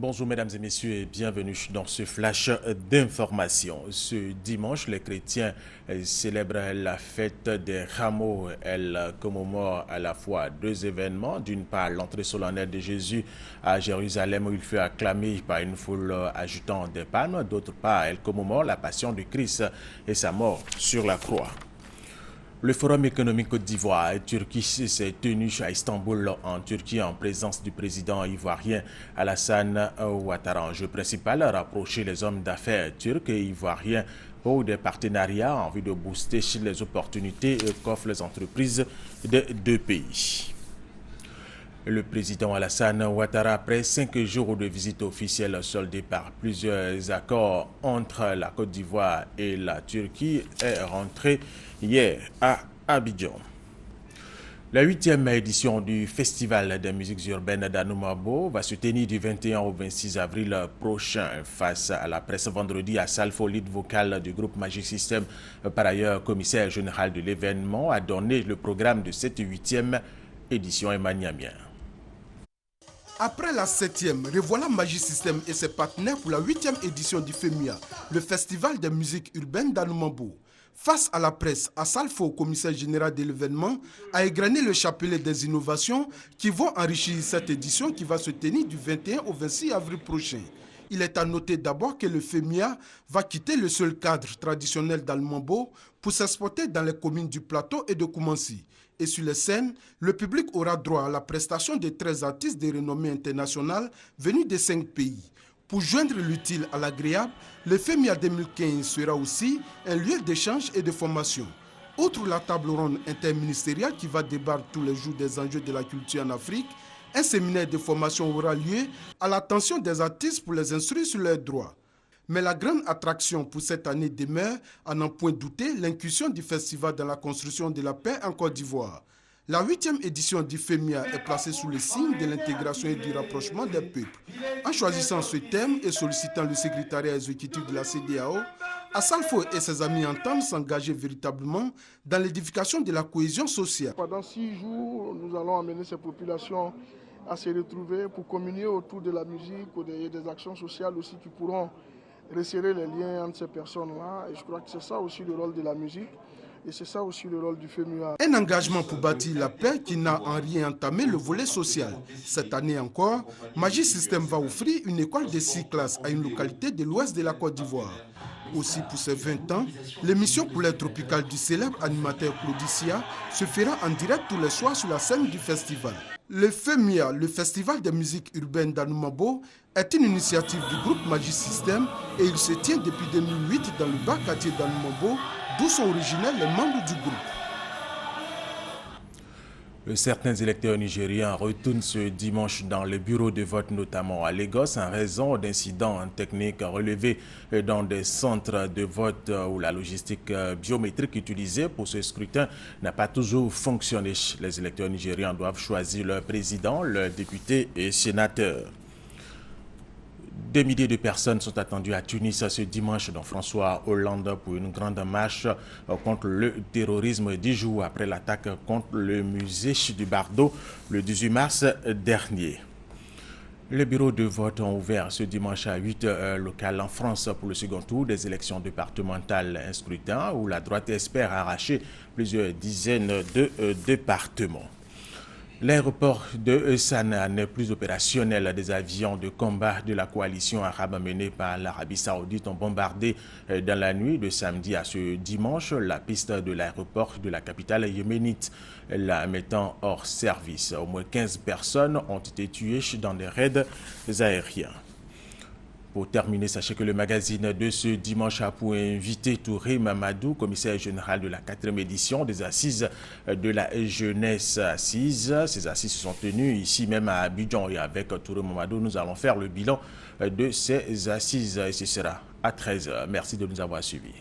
Bonjour mesdames et messieurs et bienvenue dans ce flash d'information. Ce dimanche, les chrétiens célèbrent la fête des rameaux. Elle commémore à la fois deux événements. D'une part, l'entrée solennelle de Jésus à Jérusalem où il fut acclamé par une foule agitant des palmes. D'autre part, elle commémore la passion de Christ et sa mort sur la croix. Le Forum économique Côte d'Ivoire et Turquie s'est tenu à Istanbul en Turquie en présence du président ivoirien Alassane Ouattara. Enjeu principal, rapprocher les hommes d'affaires turcs et ivoiriens pour des partenariats en vue de booster les opportunités qu'offrent les entreprises des deux pays. Le président Alassane Ouattara, après 5 jours de visite officielle soldée par plusieurs accords entre la Côte d'Ivoire et la Turquie, est rentré hier à Abidjan. La 8e édition du Festival des musiques urbaines d'Anoumabo va se tenir du 21 au 26 avril prochain. Face à la presse vendredi, à Salfo, lead vocal du groupe Magic System, par ailleurs commissaire général de l'événement, a donné le programme de cette 8e édition Emmanuamien. Après la 7e, revoilà Magic System et ses partenaires pour la 8e édition du FEMIA, le Festival des musiques urbaines d'Anoumabo. Face à la presse, Assalfo, commissaire général de l'événement, a égrené le chapelet des innovations qui vont enrichir cette édition qui va se tenir du 21 au 26 avril prochain. Il est à noter d'abord que le FEMIA va quitter le seul cadre traditionnel d'Anoumabo pour s'exporter dans les communes du Plateau et de Koumansi. Et sur les scènes, le public aura droit à la prestation de 13 artistes de renommée internationale venus de 5 pays. Pour joindre l'utile à l'agréable, le FEMIA 2015 sera aussi un lieu d'échange et de formation. Outre la table ronde interministérielle qui va débattre tous les jours des enjeux de la culture en Afrique, un séminaire de formation aura lieu à l'attention des artistes pour les instruire sur leurs droits. Mais la grande attraction pour cette année demeure, à n'en point douter, l'incursion du festival dans la construction de la paix en Côte d'Ivoire. La 8e édition du FEMIA est placée sous le signe de l'intégration et du rapprochement des peuples. En choisissant ce thème et sollicitant le secrétariat exécutif de la CEDEAO, Assalfo et ses amis entendent s'engager véritablement dans l'édification de la cohésion sociale. Pendant 6 jours, nous allons amener ces populations à se retrouver pour communier autour de la musique et des actions sociales aussi qui pourront resserrer les liens entre ces personnes-là. Et je crois que c'est ça aussi le rôle de la musique. Et c'est ça aussi le rôle du FEMIA. Un engagement pour bâtir la paix qui n'a en rien entamé le volet social. Cette année encore, Magic System va offrir une école de 6 classes à une localité de l'ouest de la Côte d'Ivoire. Aussi pour ses 20 ans, l'émission Couleur tropicale du célèbre animateur Claudicia se fera en direct tous les soirs sur la scène du festival. Le FEMIA, le Festival des musiques urbaines d'Anoumabo, est une initiative du groupe Magic System et il se tient depuis 2008 dans le bas quartier d'Anoumabo, d'où sont originaires les membres du groupe. Certains électeurs nigériens retournent ce dimanche dans les bureaux de vote, notamment à Lagos, en raison d'incidents techniques relevés dans des centres de vote où la logistique biométrique utilisée pour ce scrutin n'a pas toujours fonctionné. Les électeurs nigériens doivent choisir leur président, leurs députés et sénateurs. Des milliers de personnes sont attendues à Tunis ce dimanche dans François Hollande pour une grande marche contre le terrorisme 10 jours après l'attaque contre le musée du Bardo le 18 mars dernier. Les bureaux de vote ont ouvert ce dimanche à 8 heures locales en France pour le second tour des élections départementales, un scrutin où la droite espère arracher plusieurs dizaines de départements. L'aéroport de Sanaa n'est plus opérationnel. Des avions de combat de la coalition arabe menée par l'Arabie Saoudite ont bombardé dans la nuit de samedi à ce dimanche la piste de l'aéroport de la capitale yéménite, la mettant hors service. Au moins 15 personnes ont été tuées dans des raids aériens. Pour terminer, sachez que le magazine de ce dimanche a pour invité Touré Mamadou, commissaire général de la 4e édition des Assises de la jeunesse assise. Ces assises se sont tenues ici même à Abidjan et avec Touré Mamadou, nous allons faire le bilan de ces assises et ce sera à 13h. Merci de nous avoir suivis.